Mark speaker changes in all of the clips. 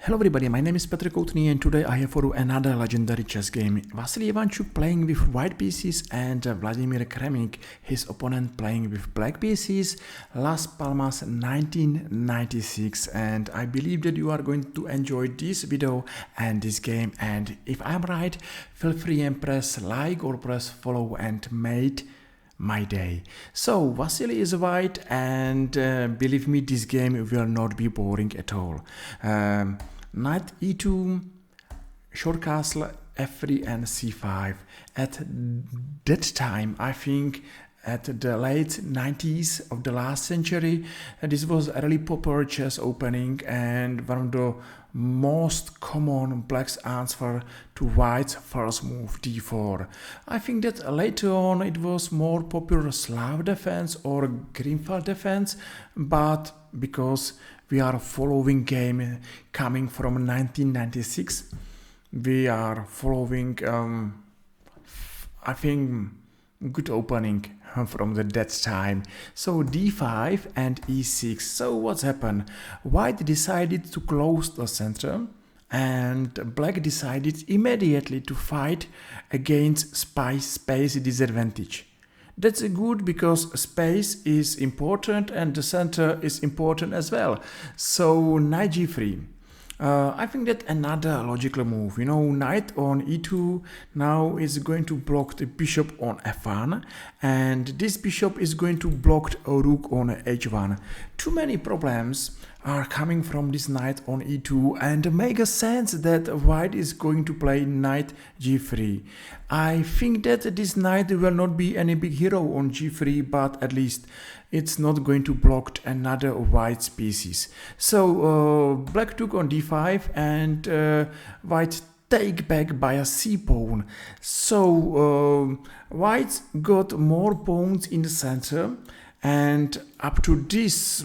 Speaker 1: Hello everybody, my name is Petr Koutný and today I have for you another legendary chess game. Vasily Ivanchuk playing with white pieces and Vladimir Kramnik, his opponent, playing with black pieces. Las Palmas 1996, and I believe that you are going to enjoy this video and this game, and if I'm right, feel free and press like or press follow and made my day. So Vasily is white, and believe me, this game will not be boring at all. Knight e2, short castle f3 and c5. At that time, I think at the late 90s of the last century, this was a really popular chess opening and one of the most common black's answer to white's first move d4. I think that later on it was more popular Slav defense or Greenfield defense, but because we are following game coming from 1996, we are following I think good opening from that time. So d5 and e6. So what's happened? White decided to close the center and black decided immediately to fight against space disadvantage. That's good because space is important and the center is important as well. So knight g3. I think that another logical move, knight on e2 now is going to block the bishop on f1, and this bishop is going to block a rook on h1. Too many problems are coming from this knight on e2, and makes sense that white is going to play knight g3. I think that this knight will not be any big hero on g3, but at least it's not going to block another white species. So black took on d5 and white take back by a c pawn. So white got more pawns in the center, and up to this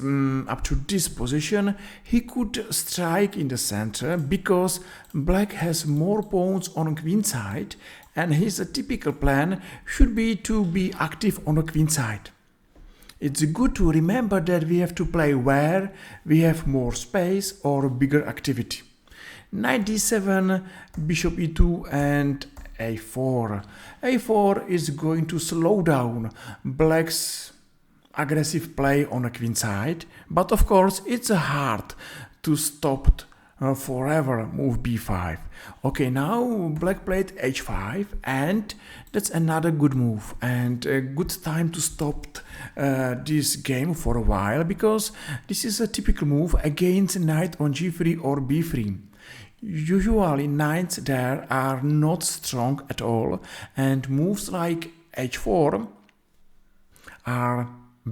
Speaker 1: position he could strike in the center because black has more pawns on queen side, and his typical plan should be to be active on the queen side. It's good to remember that we have to play where we have more space or bigger activity. Knight d7, bishop e2 and a4. a4 is going to slow down black's aggressive play on the queen side, but of course it's hard to stop forever move b5. Okay, now black played h5, and that's another good move and a good time to stop this game for a while, because this is a typical move against knight on g3 or b3. Usually knights there are not strong at all, and moves like h4 are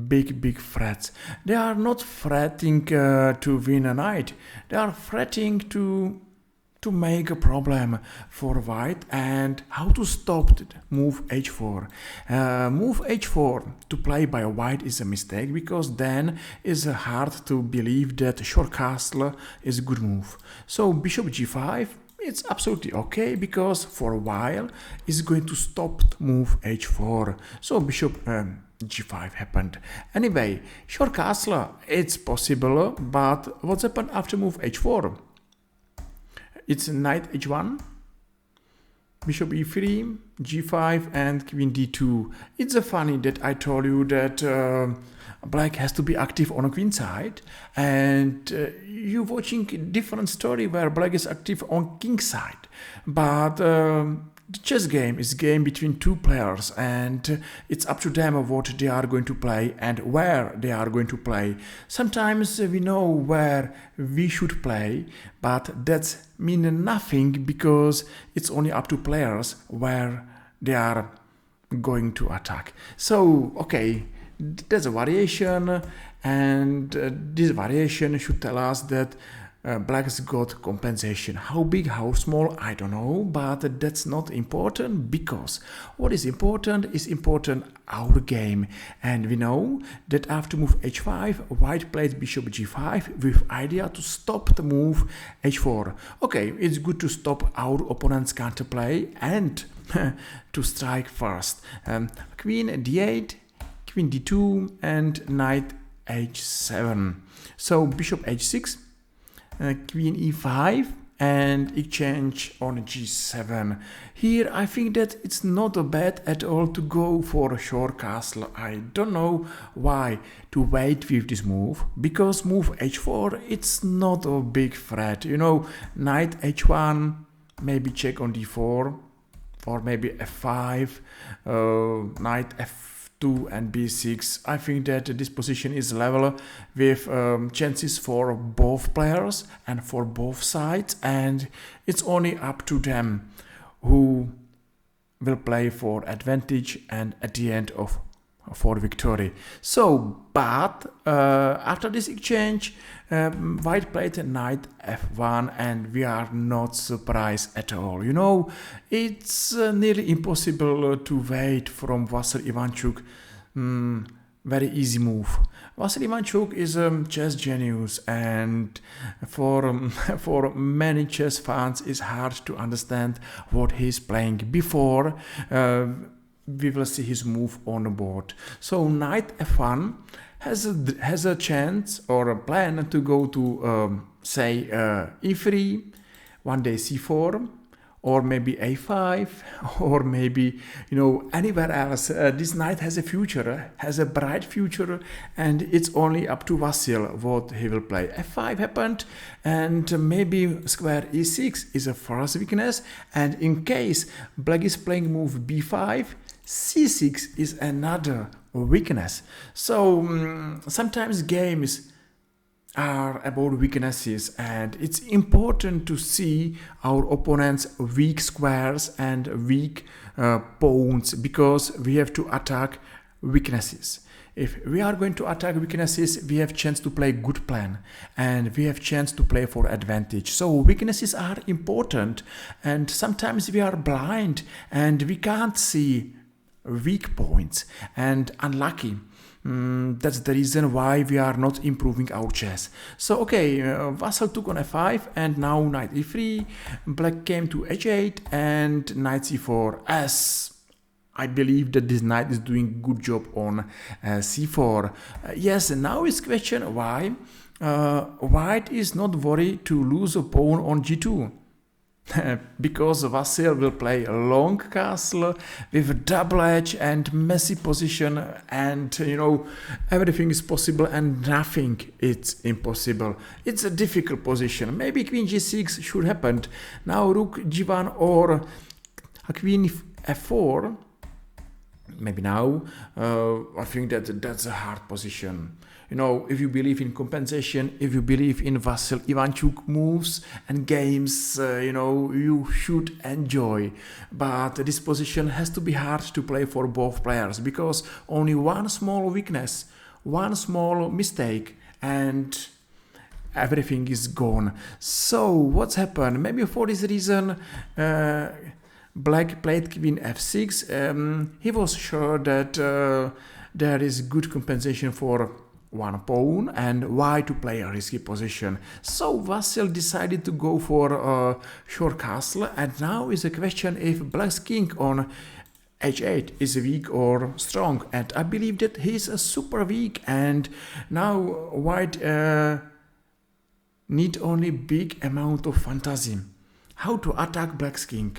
Speaker 1: big threats. They are not threatening to win a knight, they are threatening to make a problem for white. And how to stop it? Move h4. Move h4 to play by white is a mistake, because then it's hard to believe that short castle is a good move. So bishop g5, it's absolutely okay, because for a while it's going to stop move h4. So bishop g5 happened. Anyway, short castle, it's possible, but what's happened after move h4? It's knight h1, bishop e3, g5 and queen d2. It's funny that I told you that black has to be active on a queen side, and you're watching a different story where black is active on king side. But the chess game is a game between two players, and it's up to them what they are going to play and where they are going to play. Sometimes we know where we should play, but that's mean nothing, because it's only up to players where they are going to attack. So okay, there's a variation, and this variation should tell us that black's got compensation. How big, how small, I don't know, but that's not important, because what is important our game. And we know that after move h5, white played bishop g5 with idea to stop the move h4. Okay, it's good to stop our opponent's counterplay and to strike first. Queen d8, queen d2 and knight h7. So bishop h6, queen e5 and exchange on g7. Here I think that it's not bad at all to go for a short castle. I don't know why to wait with this move, because move h4 it's not a big threat. You know, knight h1, maybe check on d4, or maybe f5, knight f2 and b6. I think that this position is level with chances for both players and for both sides, and it's only up to them who will play for advantage and at the end of for victory. So, but after this exchange, white played knight f1, and we are not surprised at all. You know, it's nearly impossible to wait from Vasily Ivanchuk. Very easy move. Vasily Ivanchuk is a chess genius, and for many chess fans it's hard to understand what he's playing before we will see his move on the board. So knight f1 has a chance or a plan to go to say e3, one day c4, or maybe a5, or maybe, you know, anywhere else. This knight has a future, has a bright future, and it's only up to Vasil what he will play. f5 happened, and maybe square e6 is a first weakness, and in case black is playing move b5, c6 is another weakness. So sometimes games are about weaknesses, and it's important to see our opponent's weak squares and weak pawns, because we have to attack weaknesses. If we are going to attack weaknesses, we have chance to play good plan, and we have chance to play for advantage. So weaknesses are important, and sometimes we are blind and we can't see weak points and unlucky. That's the reason why we are not improving our chess. So okay, Vasil took on f5, and now knight e3, black came to h8 and knight c4, as I believe that this knight is doing good job on c4. Yes, now is question why white is not worried to lose a pawn on g2. Because Vasil will play a long castle with a double edge and messy position, and you know, everything is possible and nothing is impossible. It's a difficult position. Maybe queen g6 should happen. Now rook g1 or a queen f4. Maybe now. I think that that's a hard position. You know, if you believe in compensation, if you believe in Vasily Ivanchuk moves and games, you know, you should enjoy. But this position has to be hard to play for both players, because only one small weakness, one small mistake, and everything is gone. So what's happened? Maybe for this reason, black played queen f6. He was sure that there is good compensation for one pawn and why to play a risky position. So Vasil decided to go for a short castle, and now is a question if black's king on h8 is weak or strong, and I believe that he's a super weak, and now white need only big amount of fantasy. How to attack black's king?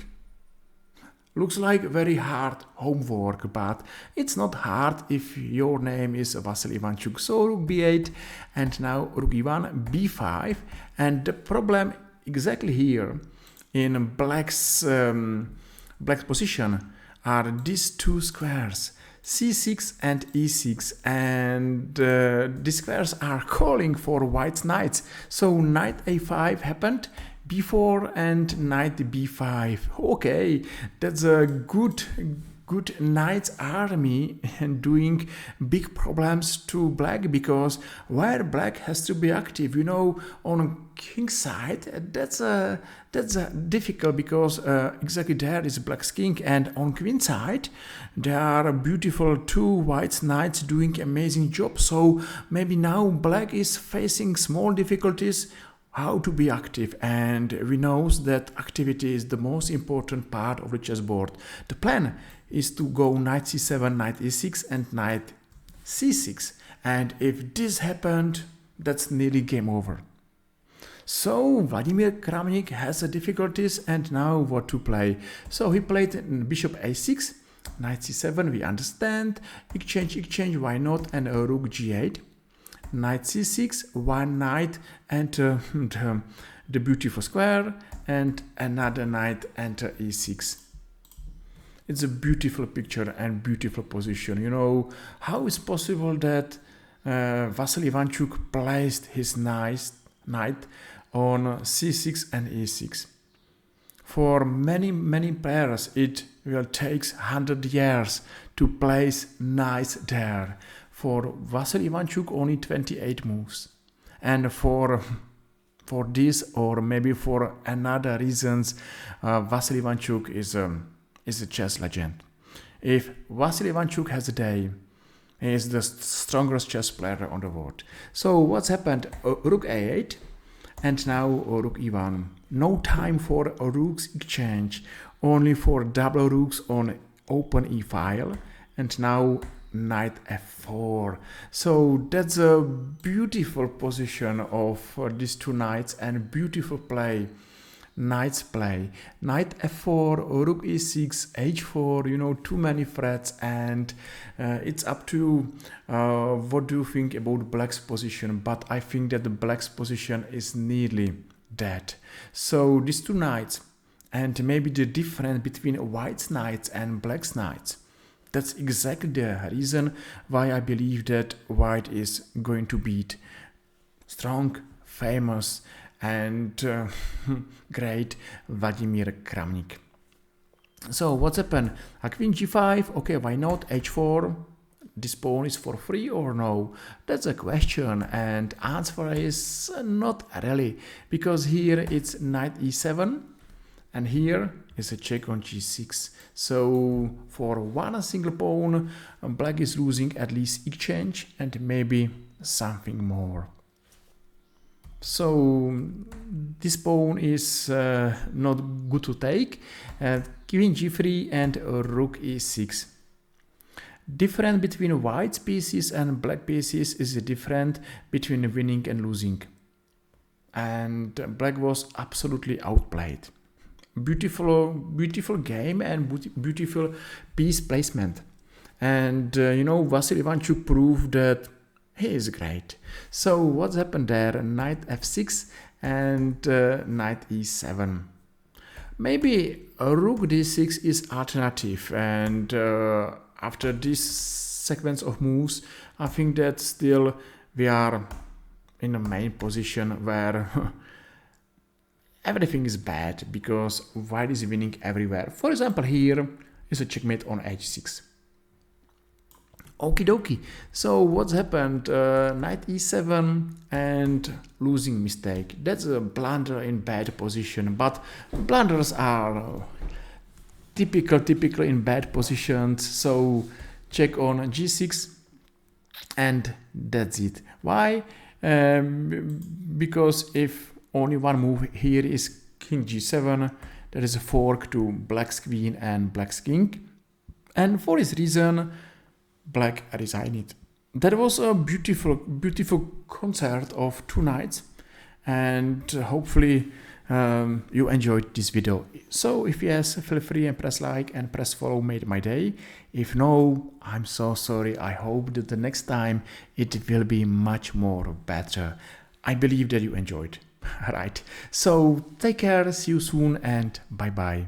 Speaker 1: Looks like very hard homework, but it's not hard if your name is Vasily Ivanchuk. So rook b8, and now rook e1, b5, and the problem exactly here in black's position are these two squares, c6 and e6, and these squares are calling for white's knights. So knight a5 happened, b4 and knight b5. Okay, that's a good knight's army and doing big problems to black, because where black has to be active, you know, on king side, that's difficult, because exactly there is black's king, and on queen side there are beautiful two white knights doing amazing job. So maybe now black is facing small difficulties how to be active, and we know that activity is the most important part of the chessboard. The plan is to go knight c7, knight e6 and knight c6, and if this happened, that's nearly game over. So Vladimir Kramnik has difficulties, and now what to play. So he played bishop a6, knight c7, we understand, exchange, why not, and rook g8, knight c6, one knight, and the beautiful square, and another knight, enter e6. It's a beautiful picture and beautiful position. You know, how is possible that Vasily Ivanchuk placed his knight on c6 and e6? For many players, it will take 100 years to place knights there. For Vasily Ivanchuk, only 28 moves. And for this, or maybe for another reasons, Vasily Ivanchuk is a chess legend. If Vasily Ivanchuk has a day, he is the strongest chess player on the world. So what's happened? Rook a8, and now rook e1. No time for a rook's exchange, only for double rooks on open e-file, and now knight f4. So that's a beautiful position of these two knights, and beautiful play. Knights play knight f4, rook e6, h4, you know, too many threats, and it's up to what do you think about black's position, but I think that the black's position is nearly dead. So these two knights, and maybe the difference between white's knights and black's knights, that's exactly the reason why I believe that white is going to beat strong, famous, and great Vladimir Kramnik. So what's happened? Queen g5, okay, why not? h4, this pawn is for free or no? That's a question, and answer is not really, because here it's knight e7, and here is a check on g6. So for one single pawn, black is losing at least exchange and maybe something more. So this pawn is not good to take. Queen g3 and rook e6. Difference between white pieces and black pieces is different between winning and losing. And black was absolutely outplayed. Beautiful game and beautiful piece placement. And you know, Vasily Ivanchuk proved that he is great. So what's happened there? Knight f6 and knight e7. Maybe a rook d6 is alternative, and after this sequence of moves, I think that still we are in a main position where everything is bad because white is winning everywhere. For example, here is a checkmate on h6. Okie dokie. So what's happened? Knight e7 and losing mistake. That's a blunder in bad position, but blunders are typical in bad positions. So check on g6 and that's it. Why? Because if only one move here is king g7, there is a fork to black's queen and black's king, and for this reason black resigned. That was a beautiful concert of two knights, and hopefully you enjoyed this video. So if yes, feel free and press like and press follow, made my day. If no, I'm so sorry. I hope that the next time it will be much more better. I believe that you enjoyed. Alright, so take care, see you soon, and bye bye.